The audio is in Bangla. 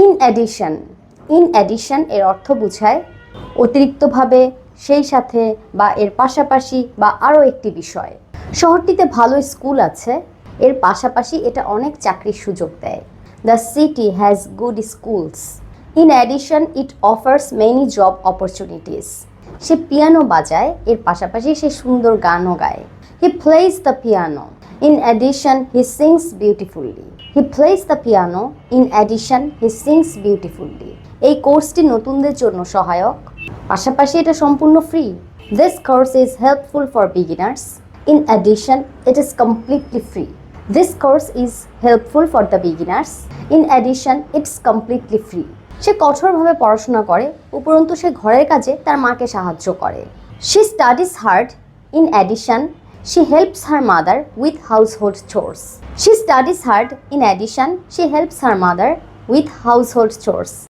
ইন অ্যাডিশন, ইন অ্যাডিশন এর অর্থ বোঝায় অতিরিক্তভাবে, সেই সাথে বা এর পাশাপাশি বা আরও একটি বিষয়। শহরটিতে ভালো স্কুল আছে, এর পাশাপাশি এটা অনেক চাকরির সুযোগ দেয়। The city has good schools. In addition it offers many job opportunities. সে পিয়ানো বাজায়, এর পাশাপাশি সে সুন্দর গানও গায়। He plays the piano. In addition he sings beautifully. He plays the piano. In addition he sings beautifully. এই কোর্সটি নতুনদের জন্য সহায়ক, পাশাপাশি এটা সম্পূর্ণ free. This course is helpful for beginners. In addition it is completely free. This course is helpful for the beginners. In addition it's completely free. সে কঠোরভাবে পড়াশোনা করে, উপরন্তু সে ঘরের কাজে তার মাকে সাহায্য করে। She studies hard. In addition she helps her mother with household chores. She studies hard. In addition, she helps her mother with household chores.